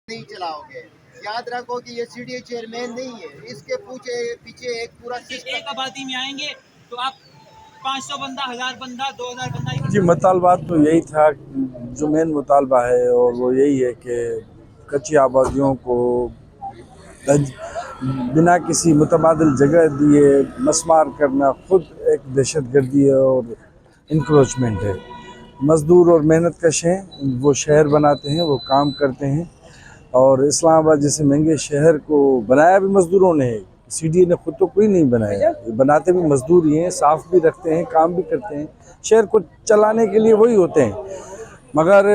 नहीं चलाओगे। याद रखो कि ये सीडीए चेयरमैन नहीं है, इसके पीछे एक पूरा सिस्टम। एक आबादी में आएंगे तो आप 500 बंदा, 1000 बंदा, 2000 बंदा। जी, मुतालबात तो यही था, जो मेन मुतालबा है और वो यही है कि कच्ची आबादियों को बिना किसी मुतबादिल जगह दिए मसमार करना खुद एक दहशत गर्दी है और इंक्रोचमेंट है। मज़दूर और मेहनत कश हैं, वो शहर बनाते हैं, वो काम करते हैं, और इस्लामाबाद जैसे महंगे शहर को बनाया भी मज़दूरों ने है। सीडीए ने खुद तो कोई नहीं बनाया, बनाते भी मज़दूर ही हैं, साफ़ भी रखते हैं, काम भी करते हैं, शहर को चलाने के लिए वही होते हैं। मगर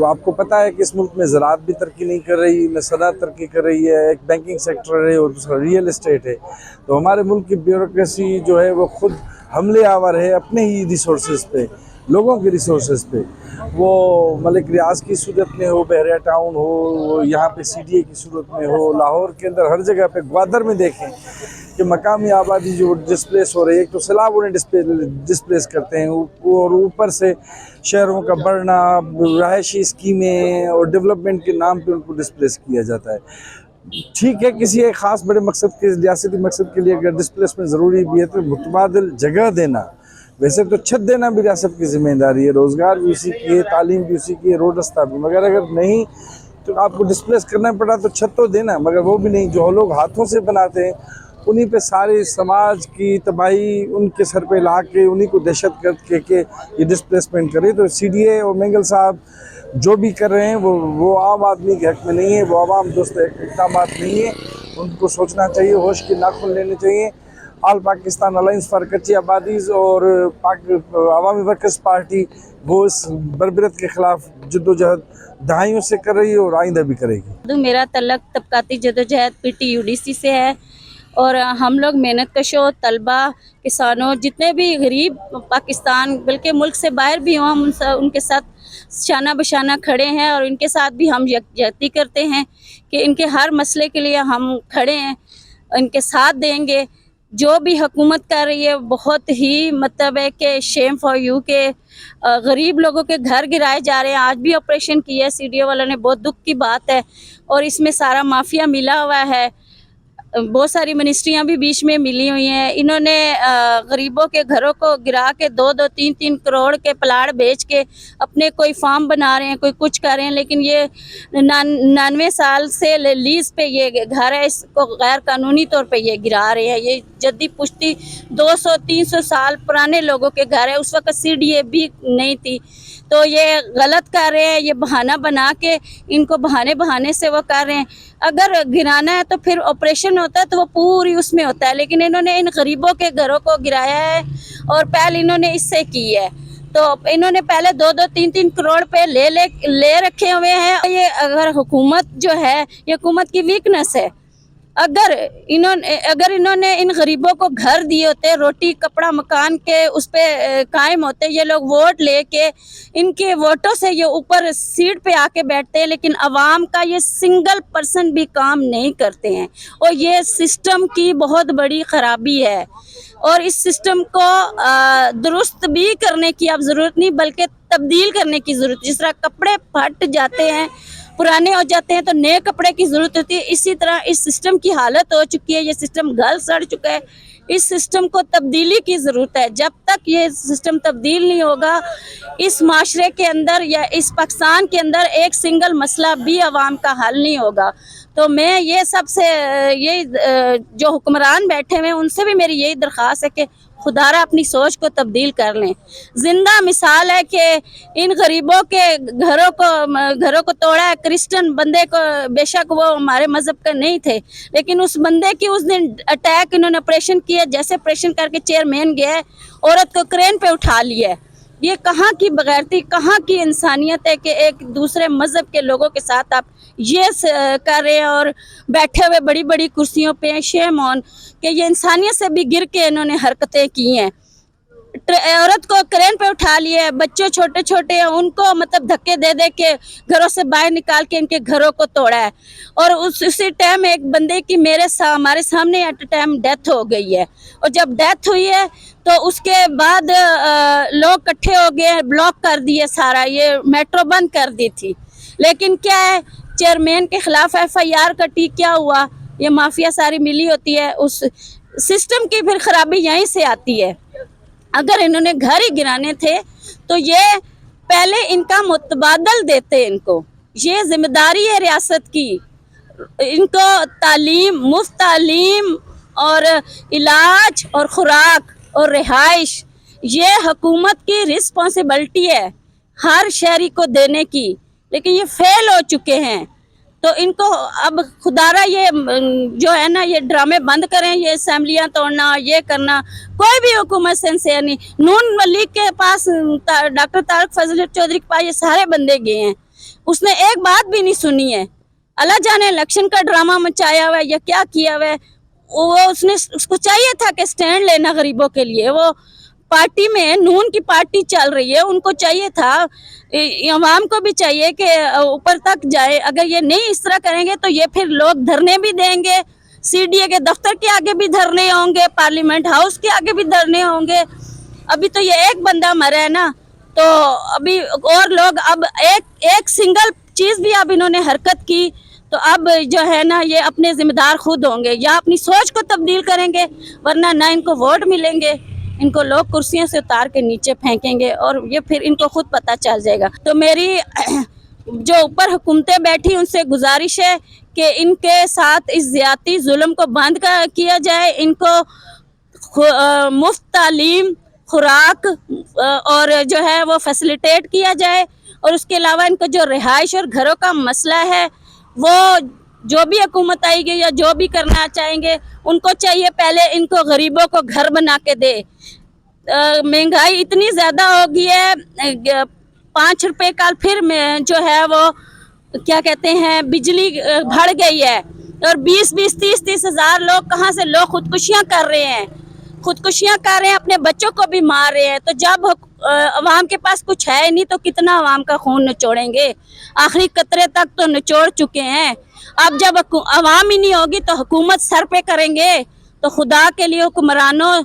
आपको पता है कि इस मुल्क में ज़राअत भी तरक्की नहीं कर रही, न सनअत तरक्की कर रही है, एक बैंकिंग सेक्टर है और दूसरा रियल एस्टेट है। तो हमारे मुल्क की ब्यूरोक्रेसी जो है वो खुद हमले आवर है अपने ही रिसोर्सेज पे, लोगों के रिसोर्सेज पे। वो मलिक रियाज की सूरत में हो, बहरिया टाउन हो, वो यहाँ पे सीडीए की सूरत में हो, लाहौर के अंदर हर जगह पे, ग्वादर में देखें कि मकामी आबादी जो डिस्प्लेस हो रही है, एक तो सैलाब उन्हें डिस्प्लेस करते हैं, और ऊपर से शहरों का बढ़ना, रहायशी स्कीमें और डेवलपमेंट के नाम पे उनको डिस्प्लेस किया जाता है। ठीक है, किसी एक ख़ास बड़े मकसद के, रियासती मकसद के लिए अगर डिस्प्लेसमेंट ज़रूरी भी है तो मुतबादिल जगह देना, वैसे तो छत देना भी रियासत की ज़िम्मेदारी है, रोज़गार भी उसी की है, तालीम भी उसी की है, रोड रास्ता भी। मगर अगर नहीं तो आपको डिस्प्लेस करना पड़ा तो छत तो देना, मगर वो भी नहीं। जो लोग हाथों से बनाते हैं उन्हीं पे सारे समाज की तबाही उनके सर पे ला के उन्हीं को दहशत गर्द के ये डिस्प्लेसमेंट करे। तो सीडीए और मेंगल साहब जो भी कर रहे हैं वो आम आदमी के हक़ में नहीं है, वो आवाम दोस्त इक़दाम नहीं है। उनको सोचना चाहिए, होश के नाखून लेने चाहिए। ऑल पाकिस्तान अलायंस फॉर कच्ची आबादीज़ और अवामी वर्कर्स पार्टी वो इस बर्बरत के ख़िलाफ़ जद्दोजहद दहाइयों से कर रही है और आइंदा भी करेगी। मेरा तल्लक तबकाती जद्दोजहद PTUDC से है, और हम लोग मेहनत कशों, तलबा, किसानों, जितने भी गरीब पाकिस्तान बल्कि मुल्क से बाहर भी हों, हम उनके साथ शाना बशाना खड़े हैं, और इनके साथ भी हम यकजहती करते हैं कि इनके हर मसले के लिए हम खड़े हैं, इनके साथ देंगे। जो भी हुकूमत कर रही है बहुत ही मतलब है कि शेम फॉर यू के गरीब लोगों के घर गिराए जा रहे हैं। आज भी ऑपरेशन किया है सीडीओ वालों ने, बहुत दुख की बात है, और इसमें सारा माफिया मिला हुआ है। बहुत सारी मिनिस्ट्रियां भी बीच में मिली हुई हैं। इन्होंने गरीबों के घरों को गिरा के 2-2, 3-3 करोड़ के प्लाट बेच के अपने कोई फार्म बना रहे हैं, कोई कुछ कर रहे हैं। लेकिन ये 99 साल से लीज पे ये घर है, इसको गैर कानूनी तौर पे ये गिरा रहे हैं। ये जद्दी पुश्ती 200-300 साल पुराने लोगों के घर है, उस वक्त सीडीए भी नहीं थी। तो ये गलत कर रहे हैं, ये बहाना बना के इनको बहाने से वो कर रहे हैं। अगर गिराना है तो फिर ऑपरेशन होता है तो वो पूरी उसमें होता है, लेकिन इन्होंने इन गरीबों के घरों को गिराया है और पहले इन्होंने इससे की है। तो इन्होंने पहले 2-2, 3-3 करोड़ पे ले रखे हुए हैं। ये अगर हुकूमत जो है, ये हुकूमत की वीकनेस है। अगर इन्होंने इन गरीबों को घर दिए होते, रोटी कपड़ा मकान के उस पे कायम होते, ये लोग वोट लेके इनके वोटों से ये ऊपर सीट पे आके बैठते हैं, लेकिन अवाम का ये सिंगल पर्सन भी काम नहीं करते हैं। और ये सिस्टम की बहुत बड़ी खराबी है, और इस सिस्टम को दुरुस्त भी करने की अब ज़रूरत नहीं बल्कि तब्दील करने की ज़रूरत। जिस तरह कपड़े फट जाते हैं, पुराने हो जाते हैं, तो नए कपड़े की ज़रूरत होती है, इसी तरह इस सिस्टम की हालत हो चुकी है। ये सिस्टम गल सड़ चुका है, इस सिस्टम को तब्दीली की ज़रूरत है। जब तक ये सिस्टम तब्दील नहीं होगा, इस माशरे के अंदर या इस पाकिस्तान के अंदर एक सिंगल मसला भी अवाम का हल नहीं होगा। तो मैं ये सबसे जो हुक्मरान बैठे हुए हैं उनसे भी मेरी यही दरख्वास्त है कि खुदारा अपनी सोच को तब्दील कर लें। जिंदा मिसाल है कि इन गरीबों के घरों को तोड़ा है। क्रिश्चियन बंदे को, बेशक वो हमारे मजहब के नहीं थे, लेकिन उस बंदे की उस दिन अटैक इन्होंने ऑपरेशन किया, जैसे ऑपरेशन करके चेयरमैन गया, औरत को क्रेन पे उठा लिया। ये कहाँ की बगैरती, कहाँ की इंसानियत है कि एक दूसरे मजहब के लोगों के साथ आप ये कर रहे हैं और बैठे हुए बड़ी बड़ी कुर्सियों पे। शेम ऑन कि ये इंसानियत से भी गिर के इन्होंने हरकतें की हैं। औरत को क्रेन पे उठा लिया, बच्चे छोटे छोटे हैं उनको मतलब धक्के दे के घरों से बाहर निकाल के इनके घरों को तोड़ा है। और उसी टाइम एक बंदे की हमारे सामने एट टाइम डेथ हो गई है। और जब डेथ हुई है तो उसके बाद लोग इकट्ठे हो गए, ब्लॉक कर दिए सारा, ये मेट्रो बंद कर दी थी। लेकिन क्या है, चेयरमैन के खिलाफ FIR कटी, क्या हुआ, ये माफिया सारी मिली होती है, उस सिस्टम की फिर खराबी यहीं से आती है। अगर इन्होंने घर ही गिराने थे तो ये पहले इनका मुतबादल देते, इनको ये जिम्मेदारी है रियासत की, इनको तालीम, मुफ्त तालीम और इलाज और खुराक और रिहाइश, ये हुकूमत की रिस्पॉन्सिबिलिटी है हर शहरी को देने की, लेकिन ये फेल हो चुके हैं। तो इनको अब खुदारा ये जो है ना, ये ड्रामे बंद करें, ये असेंबलियां तोड़ना, ये करना, कोई भी हुकूमत सिंसियर नहीं। नून लीग के पास डॉक्टर तारक फजल चौधरी के पास ये सारे बंदे गए हैं, उसने एक बात भी नहीं सुनी है। अल्लाह जाने इलेक्शन का ड्रामा मचाया हुआ है या क्या किया हुआ है। वो उसको चाहिए था कि स्टैंड लेना गरीबों के लिए। वो पार्टी में नून की पार्टी चल रही है, उनको चाहिए था, अवाम को भी चाहिए कि ऊपर तक जाए। अगर ये नहीं इस तरह करेंगे तो ये फिर लोग धरने भी देंगे, CDA के दफ्तर के आगे भी धरने होंगे, पार्लियामेंट हाउस के आगे भी धरने होंगे। अभी तो ये एक बंदा मरा है ना, तो अभी और लोग, अब एक सिंगल चीज भी अब इन्होंने हरकत की तो अब जो है ना, ये अपने जिम्मेदार खुद होंगे, या अपनी सोच को तब्दील करेंगे, वरना ना इनको वोट मिलेंगे, इनको लोग कुर्सियों से उतार के नीचे फेंकेंगे और ये फिर इनको खुद पता चल जाएगा। तो मेरी जो ऊपर हुकूमतें बैठी उनसे गुजारिश है कि इनके साथ इस ज्यादती जुल्म को बंद किया जाए, इनको मुफ्त तालीम, खुराक और जो है वो फैसिलिटेट किया जाए, और उसके अलावा इनको जो रिहाइश और घरों का मसला है, वो जो भी हुकूमत आएगी या जो भी करना चाहेंगे, उनको चाहिए पहले इनको गरीबों को घर बना के दे। महंगाई इतनी ज़्यादा हो गई है, 5 रुपए का फिर में जो है वो क्या कहते हैं, बिजली बढ़ गई है, और 20-20, 30-30 हज़ार लोग कहाँ से लोग खुदकुशियाँ कर रहे हैं, अपने बच्चों को भी मार रहे हैं। तो जब अवाम के पास कुछ है नहीं तो कितना अवाम का खून निचोड़ेंगे, आखिरी कतरे तक तो निचोड़ चुके हैं। अब जब अवाम ही नहीं होगी तो हुकूमत सर पे करेंगे। तो खुदा के लिए हुक्मरानों,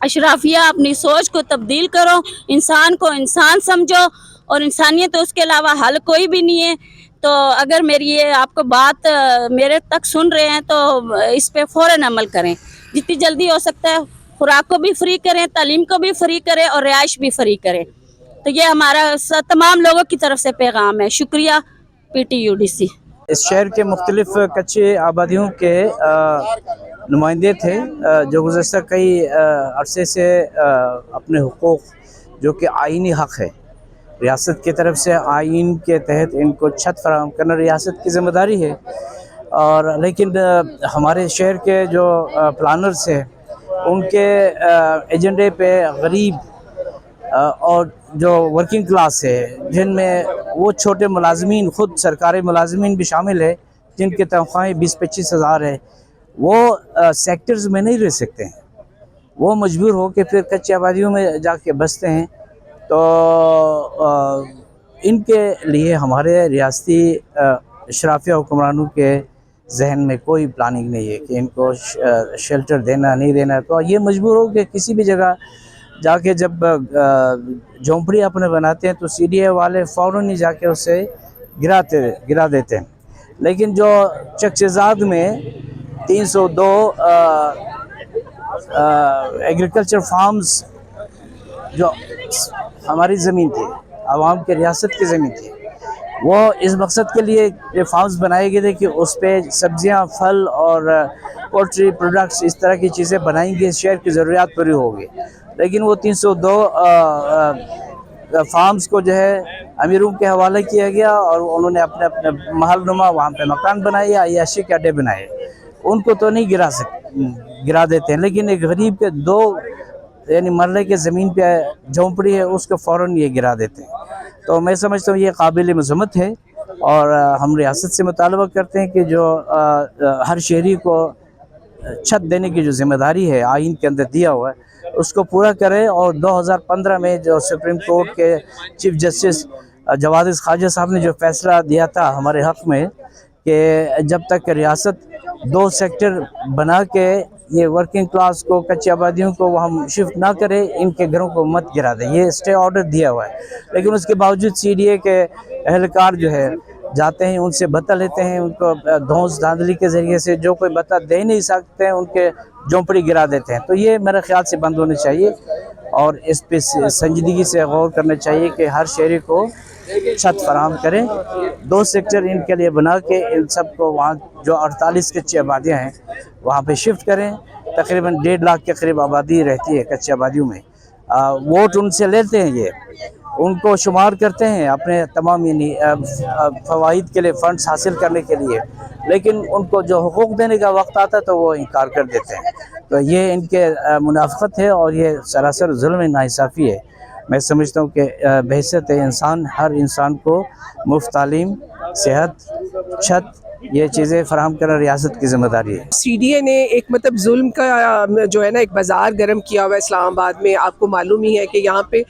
अशराफिया, अपनी सोच को तब्दील करो, इंसान को इंसान समझो, और इंसानियत तो उसके अलावा हल कोई भी नहीं है। तो अगर मेरी ये आपको बात मेरे तक सुन रहे हैं तो इस पे फ़ौरन अमल करें, जितनी जल्दी हो सकता है। खुराक को भी फ्री करें, तालीम को भी फ्री करें और रिहाइश भी फ्री करें। तो ये हमारा तमाम लोगों की तरफ से पैगाम है। शुक्रिया PTUDC। इस शहर के मुख्तलिफ कच्चे आबादियों के नुमाइंदे थे जो गुज़श्ता कई अरसे से अपने हुकूक़, जो कि आइनी हक़ है, रियासत की तरफ से आइन के तहत इनको छत फराहम करना रियासत की ज़िम्मेदारी है। और लेकिन हमारे शहर के जो प्लानर्स हैं, उनके एजेंडे पे गरीब और जो वर्किंग क्लास है, जिनमें वो छोटे मुलाजमीन, ख़ुद सरकारी मुलाजमीन भी शामिल है, जिनकी तनख्वाहें 20-25 हज़ार है, वो सेक्टर्स में नहीं रह सकते हैं। वो मजबूर हो के फिर कच्ची आबादियों में जाके बसते हैं। तो इनके लिए हमारे रियासती अशराफिया हुक्मरानों के जहन में कोई प्लानिंग नहीं है कि इनको शेल्टर देना नहीं देना। तो ये मजबूर हो कि किसी भी जगह जाके जब झोंपड़ी अपने बनाते हैं तो CDA वाले फ़ौरन ही जाके उसे गिरा देते हैं। लेकिन जो चकचेज़ाद में 302 एग्रीकल्चर फार्म्स जो हमारी ज़मीन थी, आवाम के रियासत की ज़मीन थी, वो इस मकसद के लिए ये फार्म्स बनाए गए थे कि उस पर सब्जियां, फल और पोल्ट्री प्रोडक्ट्स, इस तरह की चीज़ें बनाएंगे, शहर की ज़रूरियात पूरी होगी। लेकिन वो 302 फार्म्स को जो है अमीरों के हवाले किया गया और उन्होंने अपने अपने महलनुमा वहाँ पे मकान बनाए या अय्याशी के अड्डे बनाए। उनको तो नहीं गिरा देते हैं, लेकिन एक गरीब के 2 यानी मरले के ज़मीन पे झोंपड़ी है, उसको फ़ौरन ये गिरा देते हैं। तो मैं समझता हूँ ये काबिल मज़म्मत है, और हम रियासत से मुतालबा करते हैं कि जो हर शहरी को छत देने की जो ज़िम्मेदारी है आइन के अंदर दिया हुआ है, उसको पूरा करें। और 2015 में जो सुप्रीम कोर्ट के चीफ जस्टिस जवाद ख्वाजा साहब ने जो फैसला दिया था हमारे हक़ में कि जब तक रियासत 2 सेक्टर बना के ये वर्किंग क्लास को, कच्ची आबादियों को हम शिफ्ट ना करें, इनके घरों को मत गिरा दें, ये स्टे ऑर्डर दिया हुआ है। लेकिन उसके बावजूद CDA के एहलकार जो है जाते हैं, उनसे बता लेते हैं, उनको धौंस धांधली के ज़रिए से जो कोई बता दे नहीं सकते हैं उनके झोंपड़ी गिरा देते हैं। तो ये मेरे ख्याल से बंद होनी चाहिए और इस पे संजीदगी से गौर करना चाहिए कि हर शहरी को छत फराहम करें। 2 सेक्टर इनके लिए बना के इन सब को वहाँ जो 48 कच्ची आबादियाँ हैं वहाँ पे शिफ्ट करें। तकरीबन 1.5 लाख के करीब आबादी रहती है कच्ची आबादियों में। वोट उनसे लेते हैं, ये उनको शुमार करते हैं अपने तमाम यानी फ़वाइद के लिए, फ़ंड्स हासिल करने के लिए, लेकिन उनको जो हुकूक देने का वक्त आता है तो वो इनकार कर देते हैं। तो ये इनके मुनाफ़क़त है और ये सरासर जुल्म नाइंसाफ़ी है। मैं समझता हूँ कि बहैसियत इंसान हर इंसान को मुफ्त तालीम, सेहत, छत, ये चीज़ें फराहम करना रियासत की ज़िम्मेदारी है। सीडीए ने एक मतलब जुल्म का जो है ना एक बाज़ार गर्म किया हुआ है इस्लामाबाद में। आपको मालूम ही है कि यहाँ पे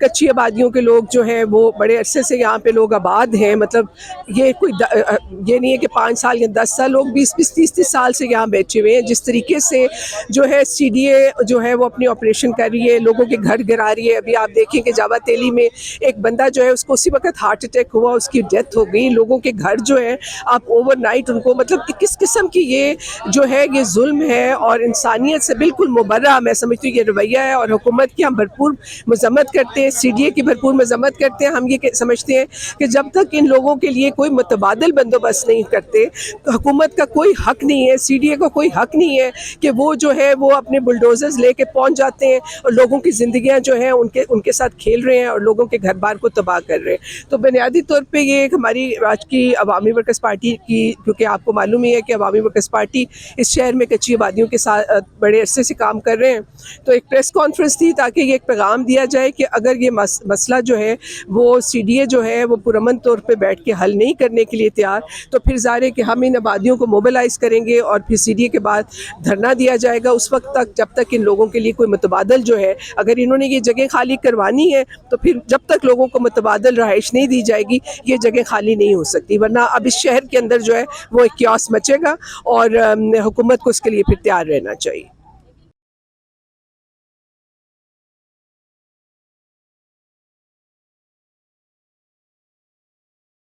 कच्ची आबादियों के लोग जो हैं वो बड़े अरसे से यहाँ पे लोग आबाद हैं। मतलब ये कोई ये नहीं है कि 5 साल या 10 साल, लोग 20-20, 30-30 साल से यहाँ बैठे हुए हैं। जिस तरीके से जो है सीडीए जो है वो अपनी ऑपरेशन कर रही है, लोगों के घर गिरा रही है। अभी आप देखें कि जावा तेली में एक बंदा जो है उसको उसी वक्त हार्ट अटैक हुआ, उसकी डेथ हो गई। लोगों के घर जो है आप ओवरनाइट उनको मतलब कि किस किस्म की ये जो है ये जुल्म है और इंसानियत से बिल्कुल मुबर्रा मैं समझती हूँ ये रवैया है। और हुकूमत की हम भरपूर मजम्मत करते हैं, सीडीए की भरपूर मजम्मत करते हैं। हम ये समझते हैं कि जब तक इन लोगों के लिए कोई मुतबादिल बंदोबस्त नहीं करते तो हुकूमत का कोई हक नहीं है, सीडीए का कोई हक नहीं है कि वो जो है वो अपने बुलडोजर्स लेके पहुँच जाते हैं और लोगों की ज़िंदगियाँ जो हैं उनके साथ खेल रहे हैं और लोगों के घर बार को तबाह कर रहे हैं। तो बुनियादी तौर पर ये हमारी आज की अवामी वर्कर्स पार्टी की, क्योंकि आपको मालूम ही है कि अवामी वर्कर्स पार्टी इस शहर में कच्ची आबादियों के साथ बड़े अरसे से काम कर रहे हैं, तो एक प्रेस कॉन्फ्रेंस थी ताकि ये एक पैगाम दिया जाए कि अगर ये मसला जो है वो सीडीए जो है वो पुरअमन तौर पे बैठ के हल नहीं करने के लिए तैयार, तो फिर ज़ाहिर है कि हम इन आबादियों को मोबिलाइज़ करेंगे और फिर सीडीए के बाद धरना दिया जाएगा उस वक्त तक जब तक इन लोगों के लिए कोई मुतबादल जो है, अगर इन्होंने ये जगह खाली करवानी है तो फिर जब तक लोगों को मुतबादल रहाइश नहीं दी जाएगी ये जगह खाली नहीं हो सकती। वरना अब इस शहर के अंदर जो है वो एक क्यास मचेगा और हुकूमत को इसके लिए फिर तैयार रहना चाहिए।